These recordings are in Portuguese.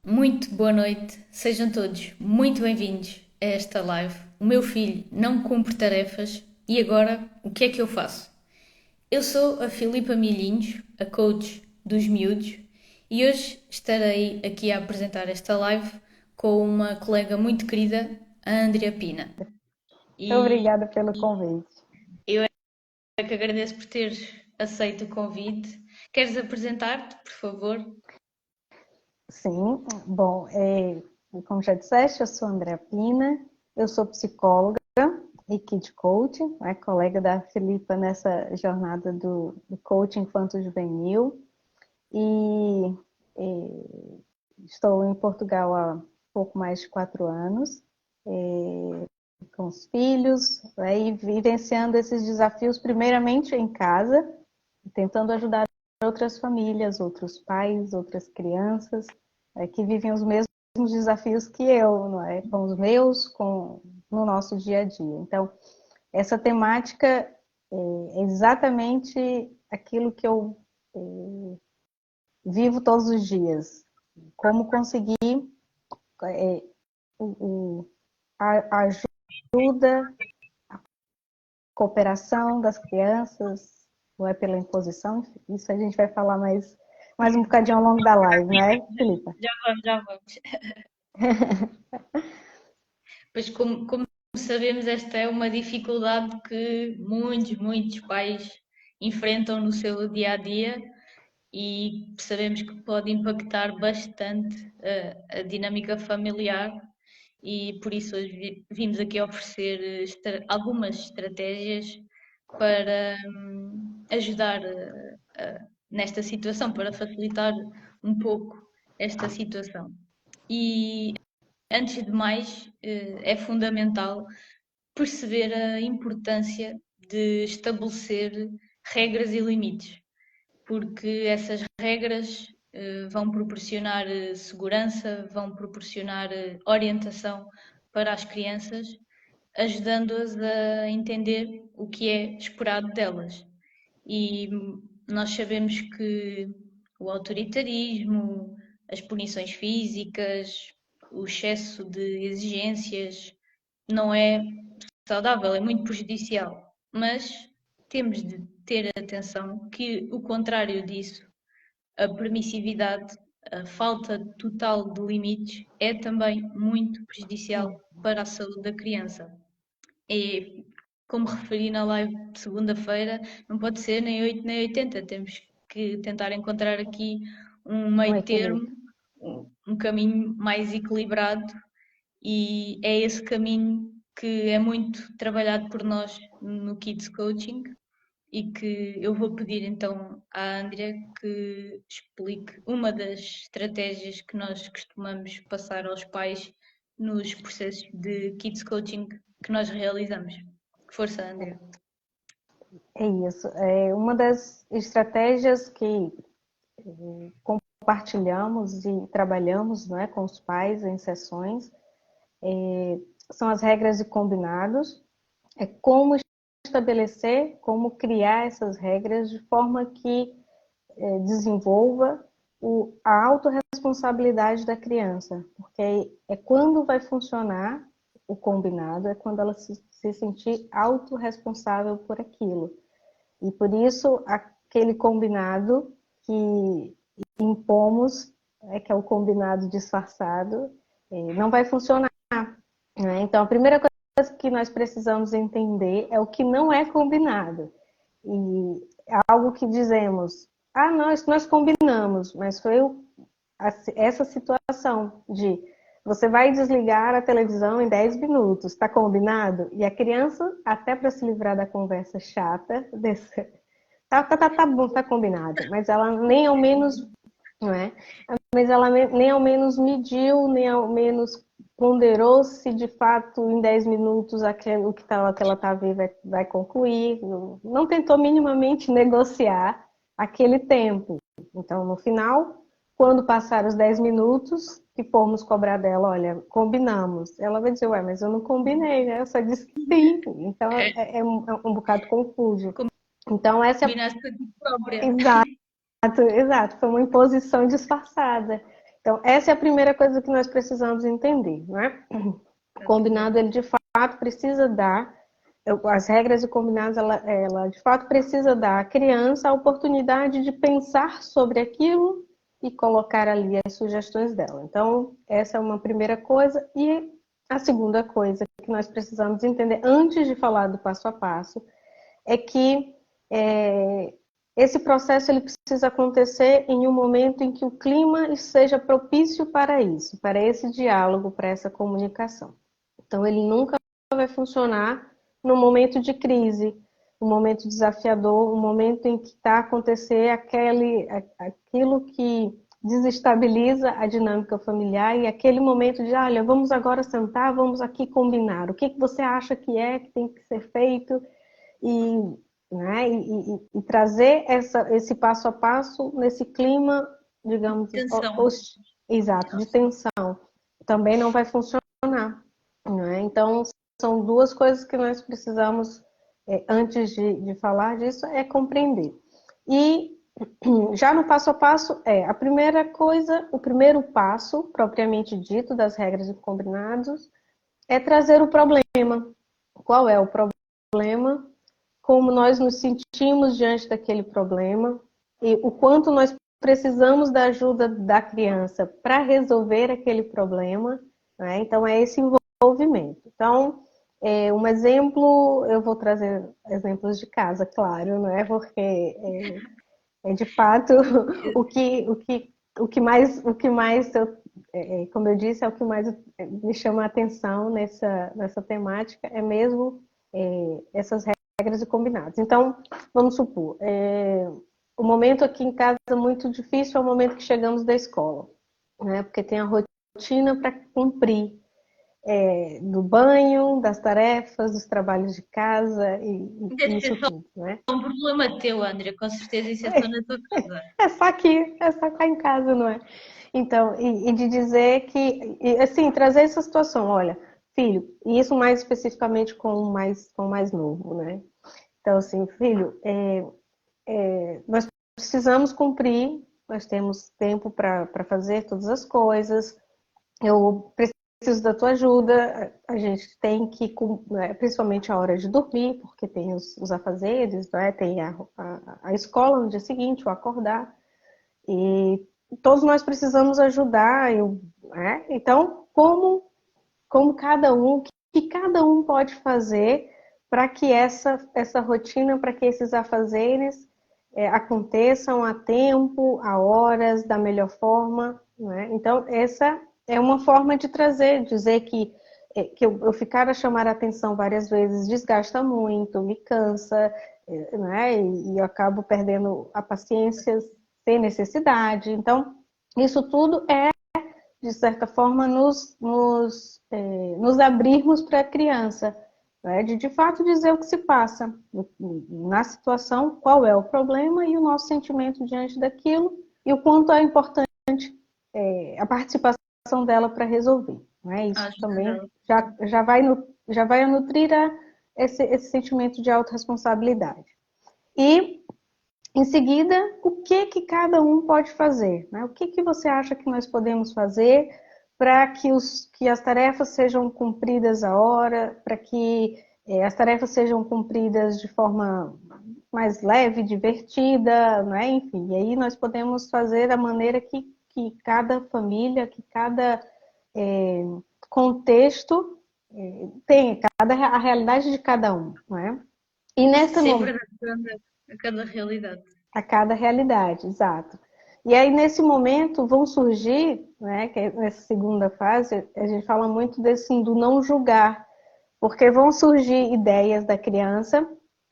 Muito boa noite, sejam todos muito bem-vindos a esta live. O meu filho não cumpre tarefas e agora o que é que eu faço? Eu sou a Filipa Milhinhos, a coach dos miúdos, e hoje estarei aqui a apresentar esta live com uma colega muito querida, a Andrea Pina. E Obrigada pelo convite. eu é que agradeço por teres aceito o convite. Queres apresentar-te, por favor? Sim, bom, como já disseste, eu sou Andréa Pina, eu sou psicóloga e Kid Coach, né, colega da Filipa nessa jornada do coaching infanto-juvenil e estou em Portugal há pouco mais de 4 anos, com os filhos, né, e vivenciando esses desafios primeiramente em casa, tentando ajudar outras famílias, outros pais, outras crianças que vivem os mesmos desafios que eu, não é? Com os meus, no nosso dia a dia. Então, essa temática é exatamente aquilo que eu vivo todos os dias. Como conseguir é, a ajuda, cooperação das crianças, não é pela imposição, isso a gente vai falar mais um bocadinho ao longo da live, né, Filipa? Já vamos, já vamos. Pois, como sabemos, esta é uma dificuldade que muitos pais enfrentam no seu dia a dia e sabemos que pode impactar bastante a dinâmica familiar e por isso hoje vimos aqui oferecer algumas estratégias para ajudar nesta situação, para facilitar um pouco esta situação. E antes de mais, é fundamental perceber a importância de estabelecer regras e limites, porque essas regras vão proporcionar segurança, vão proporcionar orientação para as crianças, ajudando-as a entender o que é esperado delas. E nós sabemos que o autoritarismo, as punições físicas, o excesso de exigências não é saudável, é muito prejudicial. Mas temos de ter atenção que o contrário disso, a permissividade, a falta total de limites, é também muito prejudicial para a saúde da criança. E, como referi na live de segunda-feira, não pode ser nem 8 nem 80. Temos que tentar encontrar aqui um Um meio termo, equilíbrio. um caminho mais equilibrado, e é esse caminho que é muito trabalhado por nós no Kids Coaching e que eu vou pedir então à Andrea que explique uma das estratégias que nós costumamos passar aos pais nos processos de Kids Coaching que nós realizamos. Força, Andrea. É isso. É uma das estratégias que compartilhamos e trabalhamos, não é, com os pais em sessões são as regras e combinados. É como estabelecer, como criar essas regras de forma que desenvolva a autorresponsabilidade da criança, porque é quando vai funcionar o combinado, é quando ela se sentir autorresponsável por aquilo. E por isso, aquele combinado que impomos, que é o combinado disfarçado, não vai funcionar. Né? Então, a primeira coisa que nós precisamos entender é o que não é combinado. E é algo que dizemos, nós combinamos, mas foi essa situação de você vai desligar a televisão em 10 minutos, está combinado? E a criança, até para se livrar da conversa chata, tá bom, tá combinado, mas ela nem ao menos, não é? Mas ela nem ao menos mediu, nem ao menos ponderou se de fato em 10 minutos o que ela está a ver vai concluir, não tentou minimamente negociar aquele tempo. Então, no final, quando passar os 10 minutos, que formos cobrar dela, olha, combinamos. Ela vai dizer, ué, mas eu não combinei, né? Eu só disse que sim. Então, é um bocado confuso. Então, Combinaste com a ti própria. exato, exato, foi uma imposição disfarçada. Então, essa é a primeira coisa que nós precisamos entender, não é? O combinado, ele de fato precisa dar, as regras de combinados, ela de fato precisa dar à criança a oportunidade de pensar sobre aquilo e colocar ali as sugestões dela. Então, essa é uma primeira coisa. E a segunda coisa que nós precisamos entender, antes de falar do passo a passo, é que esse processo ele precisa acontecer em um momento em que o clima seja propício para isso, para esse diálogo, para essa comunicação. Então, ele nunca vai funcionar no momento de crise, um momento desafiador, um momento em que está a acontecer aquilo que desestabiliza a dinâmica familiar e aquele momento de, olha, vamos agora sentar, vamos aqui combinar. O que você acha que tem que ser feito? Né, e trazer esse passo a passo nesse clima, digamos, exato, de tensão, também não vai funcionar. Né? Então, são duas coisas que nós precisamos, antes de falar disso, é compreender. E já no passo a passo, a primeira coisa, o primeiro passo, propriamente dito, das regras e combinados, é trazer o problema. Qual é o problema? Como nós nos sentimos diante daquele problema e o quanto nós precisamos da ajuda da criança para resolver aquele problema, né? Então, é esse envolvimento. Então, um exemplo, eu vou trazer exemplos de casa, claro, não é? Porque de fato o que mais como eu disse, é o que mais me chama a atenção nessa temática, é mesmo essas regras e combinados. Então, vamos supor, o momento aqui em casa é muito difícil, é o momento que chegamos da escola, né? Porque tem a rotina para cumprir, do banho, das tarefas, dos trabalhos de casa e isso tudo, né? É um problema teu, André, com certeza isso é só na tua casa. É só cá em casa, não é? Então, e de dizer que, assim, trazer essa situação, olha, filho, e isso mais especificamente com o mais novo, né? Então, assim, filho, nós precisamos cumprir, nós temos tempo para fazer todas as coisas, eu preciso da tua ajuda, a gente tem que, principalmente a hora de dormir, porque tem os afazeres, né? Tem a escola no dia seguinte, o acordar, e todos nós precisamos ajudar, né? Então, como cada um, o que cada um pode fazer para que essa rotina, para que esses afazeres aconteçam a tempo, a horas, da melhor forma, né? Então, essa é uma forma de dizer que eu ficar a chamar a atenção várias vezes desgasta muito, me cansa, né? E eu acabo perdendo a paciência sem necessidade. Então, isso tudo de certa forma, nos abrirmos para a criança, né? De fato dizer o que se passa na situação, qual é o problema e o nosso sentimento diante daquilo e o quanto é importante a participação dela para resolver. Né? Isso também já vai nutrir esse sentimento de autorresponsabilidade. E em seguida, o que cada um pode fazer? Né? O que você acha que nós podemos fazer para que as tarefas sejam cumpridas à hora, para que as tarefas sejam cumpridas de forma mais leve, divertida, né? Enfim, e aí nós podemos fazer da maneira que cada família, que cada contexto tem, a realidade de cada um, né? E nesse momento, a cada realidade. A cada realidade, exato. E aí, nesse momento, vão surgir, né, que nessa segunda fase, a gente fala muito do não julgar, porque vão surgir ideias da criança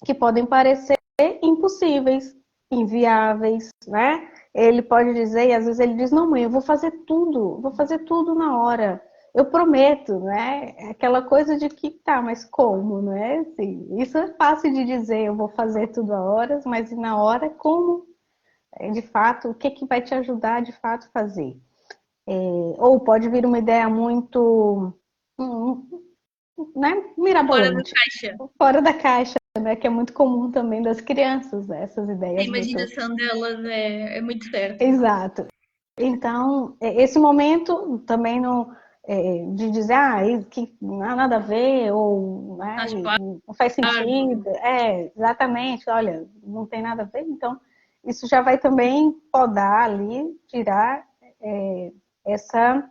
que podem parecer impossíveis, inviáveis, né? Ele pode dizer, e às vezes ele diz, não, mãe, eu vou fazer tudo na hora. Eu prometo, né? Aquela coisa de que, tá, mas como, né? Assim, isso é fácil de dizer, eu vou fazer tudo a horas, mas na hora, como, de fato, o que vai te ajudar de fato a fazer? Ou pode vir uma ideia muito, né, mirabolante. Fora da caixa, né? Que é muito comum também das crianças, né? Essas ideias. A imaginação delas é muito fértil. Exato. Então, esse momento também não de dizer, que não há nada a ver, ou Faz não faz parte. sentido. Exatamente, olha, não tem nada a ver. Então, isso já vai também podar ali, tirar essa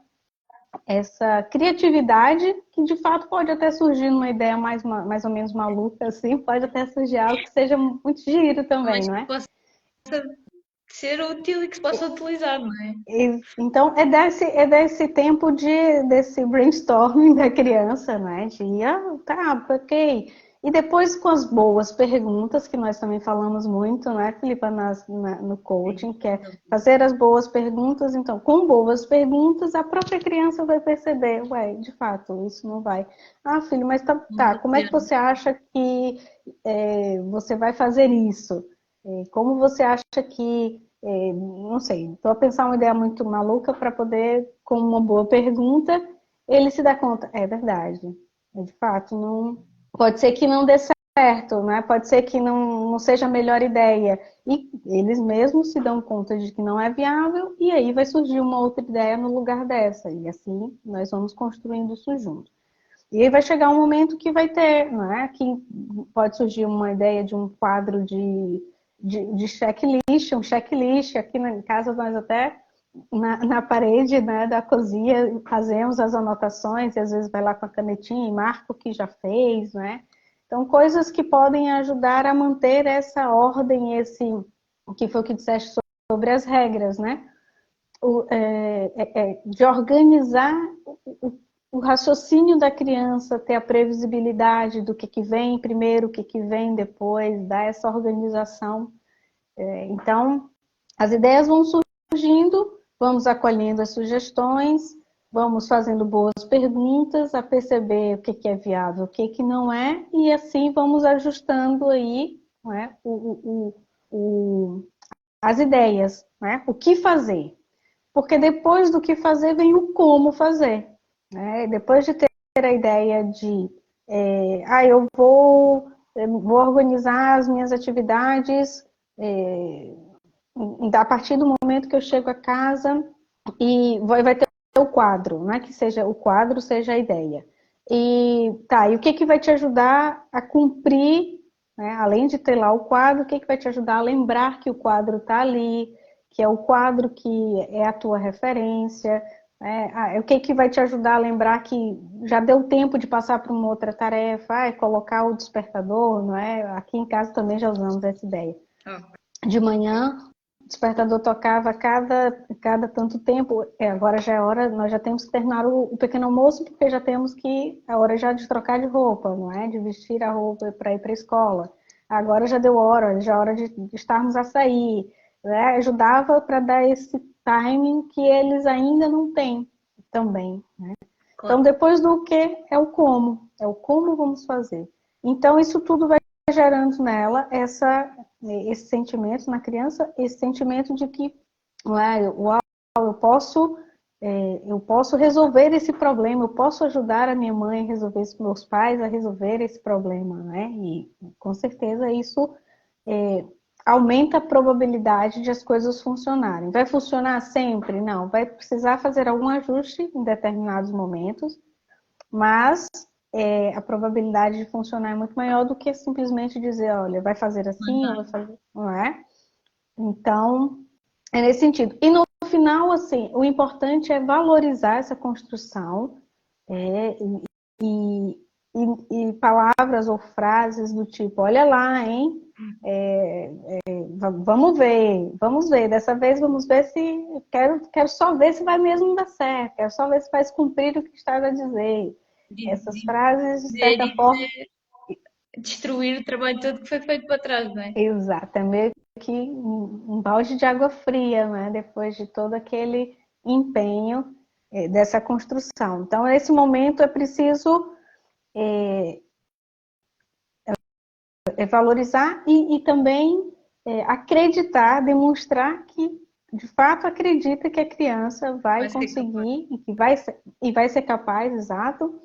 criatividade que de fato pode até surgir numa ideia mais ou menos maluca, assim, pode até surgir algo que seja muito giro também, Mas não que é? possa ser útil e que se possa utilizar, não é? Então, é desse tempo desse brainstorming da criança, né? Tá, ok. E depois com as boas perguntas, que nós também falamos muito, né, Filipa, no coaching, que é fazer as boas perguntas. Então, com boas perguntas, a própria criança vai perceber, de fato, isso não vai. Filho, mas tá, como é que você acha que você vai fazer isso? Como você acha que não sei, estou a pensar uma ideia muito maluca para poder, com uma boa pergunta, ele se dá conta. É verdade. De fato, não. Pode ser que não dê certo, né? Pode ser que não seja a melhor ideia. E eles mesmos se dão conta de que não é viável, e aí vai surgir uma outra ideia no lugar dessa. E assim nós vamos construindo isso junto. E aí vai chegar um momento que vai ter, não é? Que pode surgir uma ideia de um quadro de checklist, um checklist. Aqui em casa nós até na parede, né, da cozinha fazemos as anotações e às vezes vai lá com a canetinha e marca o que já fez, né? Então, coisas que podem ajudar a manter essa ordem, o que foi o que disseste sobre as regras, né? De organizar o raciocínio da criança, ter a previsibilidade do que vem primeiro, o que vem depois, dar essa organização. Então, as ideias vão surgindo, vamos acolhendo as sugestões, vamos fazendo boas perguntas, a perceber o que é viável, o que não é, e assim vamos ajustando aí, não é, as ideias, né? O que fazer. Porque depois do que fazer vem o como fazer. Né? Depois de ter a ideia de eu vou organizar as minhas atividades a partir do momento que eu chego a casa e vai ter o quadro, né? Que seja o quadro, seja a ideia. E o que vai te ajudar a cumprir, né? Além de ter lá o quadro, o que vai te ajudar a lembrar que o quadro está ali, que é o quadro que é a tua referência, né? O que vai te ajudar a lembrar que já deu tempo de passar para uma outra tarefa, colocar o despertador, não é? Aqui em casa também já usamos essa ideia. De manhã, o despertador tocava cada tanto tempo. Agora já é hora, nós já temos que terminar o pequeno almoço, porque já temos que, a hora já de trocar de roupa, não é? De vestir a roupa para ir para a escola. Agora já deu hora, já é hora de estarmos a sair. Né? Ajudava para dar esse timing que eles ainda não têm também. Né? Claro. Então, depois do que é o como vamos fazer. Então, isso tudo vai gerando nela esse sentimento na criança, esse sentimento de que eu posso resolver esse problema, eu posso ajudar a minha mãe a resolver isso, meus pais a resolver esse problema, né? E com certeza isso aumenta a probabilidade de as coisas funcionarem. Vai funcionar sempre? Não, vai precisar fazer algum ajuste em determinados momentos, mas a probabilidade de funcionar é muito maior do que simplesmente dizer, olha, vai fazer assim, ou vai fazer, não é? Então, é nesse sentido. E no final, assim, o importante é valorizar essa construção e palavras ou frases do tipo, olha lá, hein? Vamos ver. Dessa vez vamos ver se quero só ver se vai mesmo dar certo, quero só ver se vai cumprir o que estás a dizer. Essas frases, de certa forma. Destruir o trabalho todo que foi feito para trás, não é? Exato, é meio que um balde de água fria, né? Depois de todo aquele empenho dessa construção. Então, nesse momento é preciso valorizar e também acreditar, demonstrar que de fato acredita que a criança vai conseguir e vai ser capaz, exato,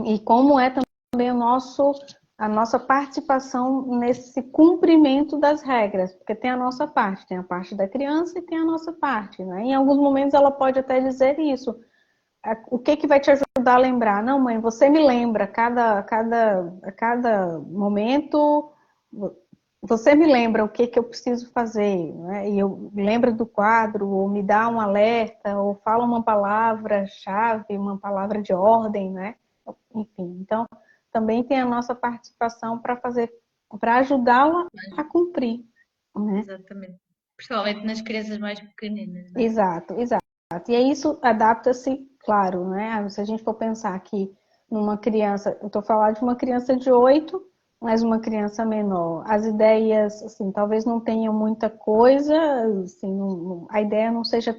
e como é também o nosso a nossa participação nesse cumprimento das regras, porque tem a nossa parte, tem a parte da criança e tem a nossa parte, né? Em alguns momentos ela pode até dizer isso. O que vai te ajudar a lembrar? Não, mãe, você me lembra, a cada momento, você me lembra o que eu preciso fazer, né? E eu lembro do quadro, ou me dá um alerta, ou fala uma palavra-chave, uma palavra de ordem, né? Enfim, então também tem a nossa participação para ajudá-la a cumprir, né? Exatamente. Principalmente nas crianças mais pequeninas, né? Exato, exato. E aí isso adapta-se, claro, né? Se a gente for pensar aqui numa criança, eu estou falando de uma criança de 8, mas uma criança menor. As ideias, assim, talvez não tenham muita coisa, assim, a ideia não seja,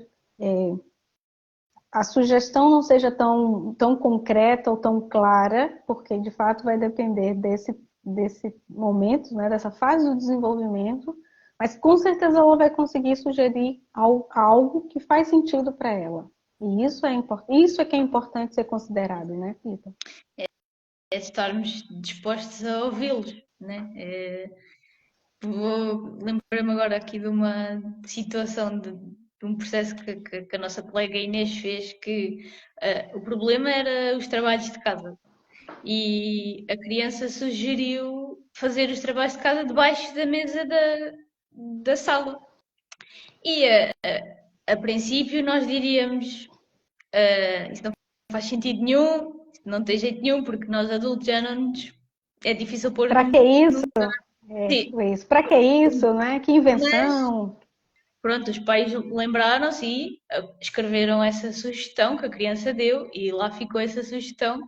a sugestão não seja tão concreta ou tão clara, porque de fato vai depender desse momento, né? Dessa fase do desenvolvimento. Mas com certeza ela vai conseguir sugerir algo que faz sentido para ela. E isso é que é importante ser considerado, né, Rita? É estarmos dispostos a ouvi-los, né? Lembrar-me agora aqui de uma situação de um processo que a nossa colega Inês fez, que o problema era os trabalhos de casa. E a criança sugeriu fazer os trabalhos de casa debaixo da mesa da sala. E a princípio nós diríamos, isso não faz sentido nenhum, isso não tem jeito nenhum, porque nós adultos já não nos... É difícil pôr Para no que isso? lugar. Sim, Isso. Para que isso, né? Que mas invenção. pronto, os pais lembraram-se e escreveram essa sugestão que a criança deu e lá ficou essa sugestão.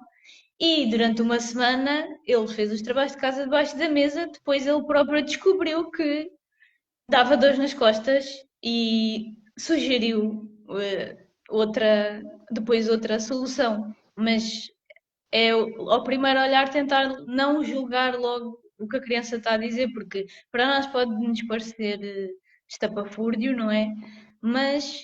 E durante uma semana ele fez os trabalhos de casa debaixo da mesa, depois ele próprio descobriu que dava dores nas costas e sugeriu depois outra solução. Mas é ao primeiro olhar tentar não julgar logo o que a criança está a dizer, porque para nós pode-nos parecer estapafúrdio, não é? Mas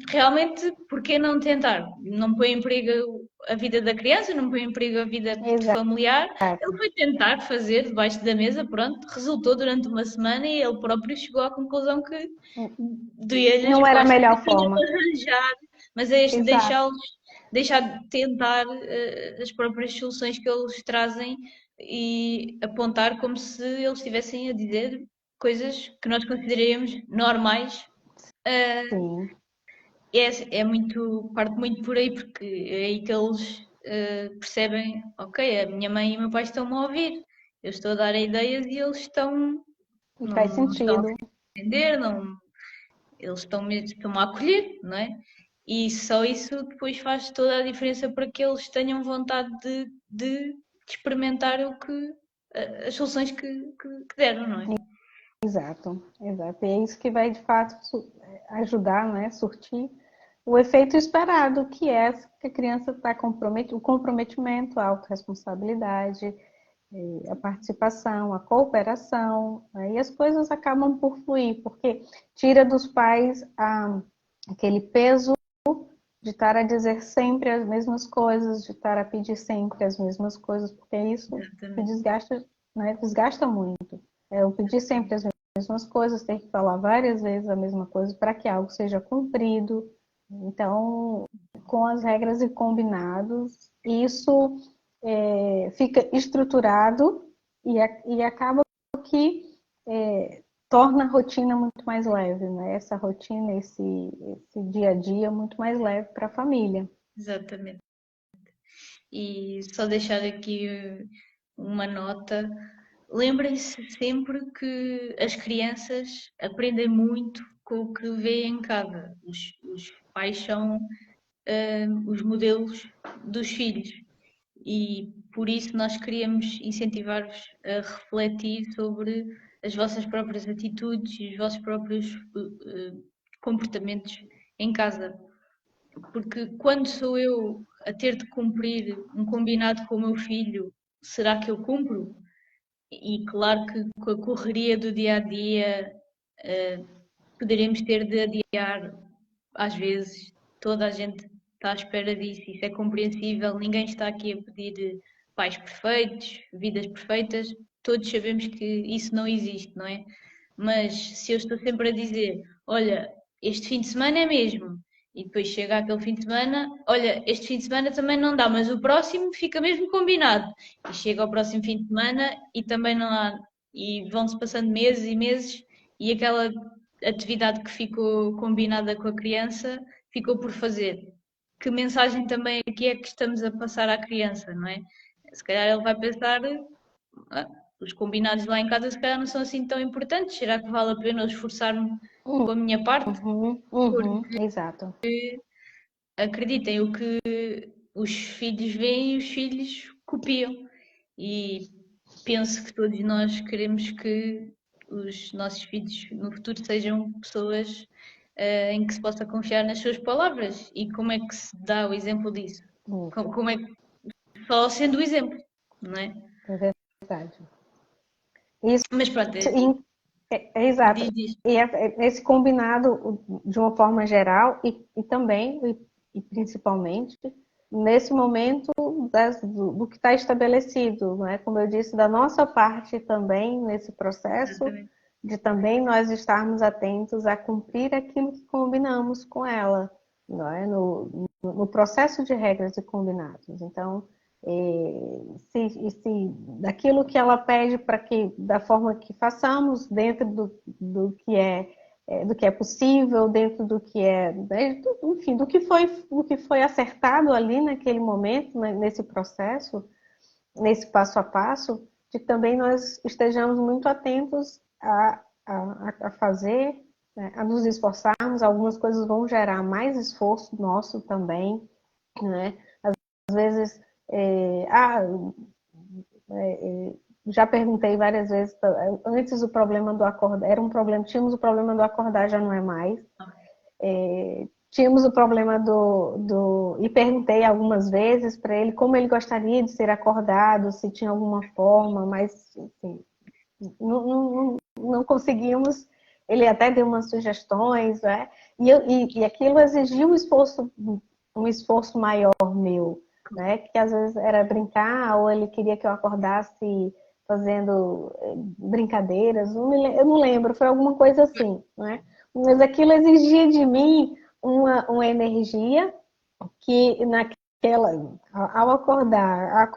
realmente, por que não tentar? Não põe em perigo a vida da criança, não põe em perigo a vida Exato. familiar. Ele foi tentar fazer debaixo da mesa, pronto, resultou durante uma semana e ele próprio chegou à conclusão que doía-lhe as Não era a costas melhor e tinha forma. de arranjar, mas é este Exato. deixar de tentar as próprias soluções que eles trazem e apontar como se eles estivessem a dizer coisas que nós consideraríamos normais. Sim. É muito, parte muito por aí, porque é aí que eles percebem, ok, a minha mãe e o meu pai estão-me a ouvir, eu estou a dar ideias e eles E faz não estão a sentido. entender, não, eles estão a acolher, não é? E só isso depois faz toda a diferença para que eles tenham vontade de experimentar as soluções que deram, não é? Exato, exato. E é isso que vai, de fato, ajudar, né, surtir o efeito esperado, que é que a criança está comprometida, o comprometimento, a autorresponsabilidade, a participação, a cooperação, né, e as coisas acabam por fluir, porque tira dos pais aquele peso de estar a dizer sempre as mesmas coisas, de estar a pedir sempre as mesmas coisas, porque isso que Exatamente. desgasta, né, desgasta muito. Eu pedir sempre as mesmas coisas, ter que falar várias vezes a mesma coisa para que algo seja cumprido. Então, com as regras e combinados, isso fica estruturado e acaba que torna a rotina muito mais leve, né? Essa rotina, esse dia a dia muito mais leve para a família. Exatamente. E só deixar aqui uma nota. Lembrem-se sempre que as crianças aprendem muito com o que vêem em casa. Os pais são os modelos dos filhos e por isso nós queríamos incentivar-vos a refletir sobre as vossas próprias atitudes e os vossos próprios comportamentos em casa. Porque quando sou eu a ter de cumprir um combinado com o meu filho, será que eu cumpro? E claro que com a correria do dia a dia poderemos ter de adiar, às vezes, toda a gente está à espera disso, isso é compreensível, ninguém está aqui a pedir pais perfeitos, vidas perfeitas, todos sabemos que isso não existe, não é? Mas se eu estou sempre a dizer, olha, este fim de semana é mesmo, e depois chega aquele fim de semana, olha, este fim de semana também não dá, mas o próximo fica mesmo combinado. E chega ao próximo fim de semana e também não há, e vão-se passando meses e meses, e aquela atividade que ficou combinada com a criança ficou por fazer. Que mensagem também aqui é que estamos a passar à criança, não é? Se calhar ele vai pensar, "Ah, os combinados lá em casa se calhar não são assim tão importantes, será que vale a pena eu esforçar-me com a minha parte? Exato. Acreditem, o que os filhos veem, os filhos copiam. E penso que todos nós queremos que os nossos filhos no futuro sejam pessoas em que se possa confiar nas suas palavras. E como é que se dá o exemplo disso? Como é que, só sendo o exemplo, não é? É verdade. Isso Mas pronto, é exato. diz isto. E esse combinado de uma forma geral e também, e principalmente, nesse momento do que está estabelecido, não é? Como eu disse, da nossa parte também, nesse processo, Exatamente. de também nós estarmos atentos a cumprir aquilo que combinamos com ela, não é? No processo de regras e combinados. Então, se daquilo que ela pede para que da forma que façamos dentro do que é possível, dentro do que é, né, enfim, do que foi acertado ali naquele momento, né, nesse processo, nesse passo a passo, de que também nós estejamos muito atentos a fazer, né, a nos esforçarmos. Algumas coisas vão gerar mais esforço nosso também, né? Às vezes, é, ah, já perguntei várias vezes, antes o problema do acordar, era um problema, tínhamos o problema do acordar, já não é mais. Tínhamos o problema e perguntei algumas vezes para ele como ele gostaria de ser acordado, se tinha alguma forma, mas assim, não conseguimos. Ele até deu umas sugestões, né? E aquilo exigiu um esforço maior meu, né? Que às vezes era brincar, ou ele queria que eu acordasse fazendo brincadeiras, eu não lembro, foi alguma coisa assim, né? Mas aquilo exigia de mim uma energia que naquela, ao acordar, a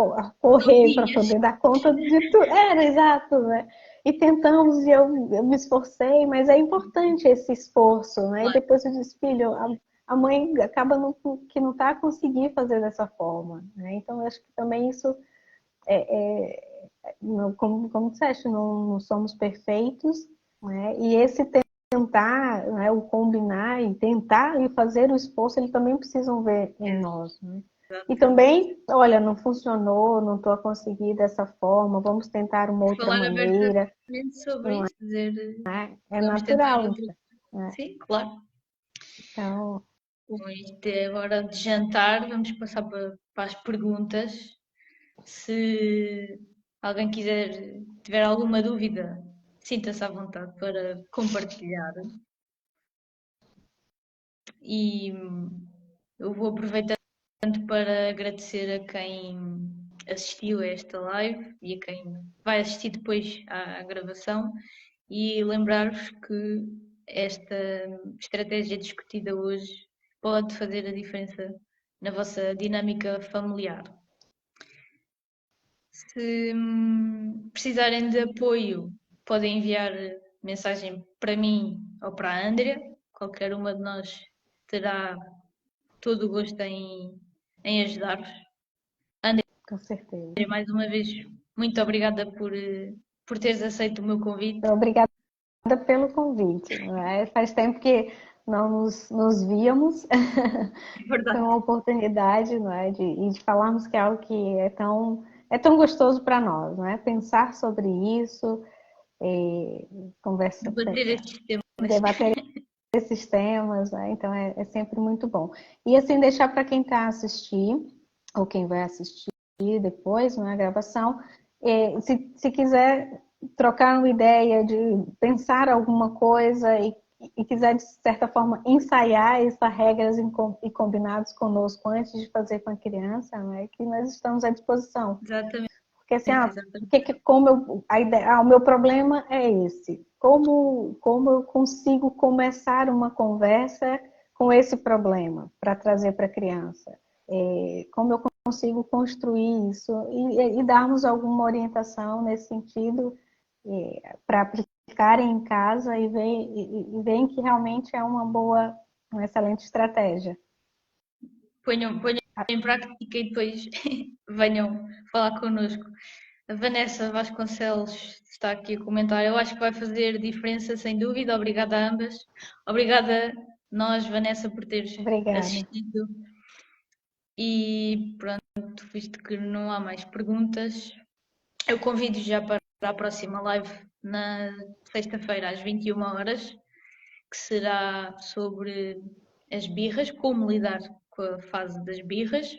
correr para poder dar conta de tudo, era exato, né? E tentamos, e eu me esforcei, mas é importante esse esforço, né? E depois eu disse, filho, a mãe acaba que não está a conseguir fazer dessa forma, né? Então, eu acho que também isso como disseste, não somos perfeitos, né? E esse tentar, né, o combinar e tentar e fazer o esforço, eles também precisam ver em nós, né? E também, olha, não funcionou, não estou a conseguir dessa forma, vamos tentar uma outra Falar maneira. abertamente sobre isso, dizer É vamos tentar natural, outra. né? Sim, claro. Então, Bom, isto é hora de jantar, vamos passar para as perguntas. Se alguém tiver alguma dúvida, sinta-se à vontade para compartilhar. E eu vou aproveitar para agradecer a quem assistiu a esta live e a quem vai assistir depois à gravação e lembrar-vos que esta estratégia discutida hoje pode fazer a diferença na vossa dinâmica familiar. Se precisarem de apoio, podem enviar mensagem para mim ou para a Andrea. Qualquer uma de nós terá todo o gosto em ajudar-vos. Andrea, com certeza. mais uma vez, muito obrigada por teres aceito o meu convite. Obrigada pelo convite, né? Faz tempo que não nos víamos. Foi Verdade. uma oportunidade, não é, de falarmos que é algo que é tão gostoso para nós, não é? Pensar sobre isso, Debater estes temas. debater esses temas, né? Então é sempre muito bom. E assim, deixar para quem está a assistir, ou quem vai assistir depois, na gravação, se quiser trocar uma ideia de pensar alguma coisa e quiser, de certa forma, ensaiar essas regras e combinados conosco antes de fazer com a criança, né, que nós estamos à disposição. Exatamente, Porque assim, exatamente. o meu problema é esse. Como eu consigo começar uma conversa com esse problema para trazer para a criança? Como eu consigo construir isso e darmos alguma orientação nesse sentido para aplicarem em casa e veem que realmente é uma excelente estratégia. Ponham em prática e depois venham falar connosco. A Vanessa Vasconcelos está aqui a comentar. Eu acho que vai fazer diferença, sem dúvida. Obrigada a ambas. Obrigada a nós, Vanessa, por teres Obrigada. assistido. E pronto, visto que não há mais perguntas, eu convido já para a próxima live na sexta-feira às 21 horas, que será sobre as birras, como lidar com a fase das birras.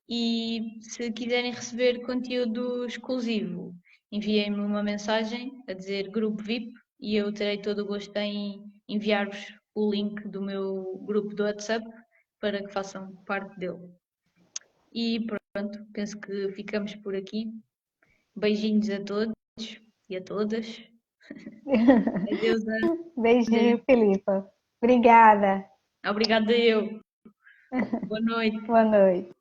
E se quiserem receber conteúdo exclusivo, enviem-me uma mensagem a dizer grupo VIP e eu terei todo o gosto em enviar-vos o link do meu grupo do WhatsApp para que façam parte dele. E pronto, penso que ficamos por aqui. Beijinhos a todos e a todas. Adeus. Beijinho, Filipa. Obrigada. Obrigada eu. Boa noite. Boa noite.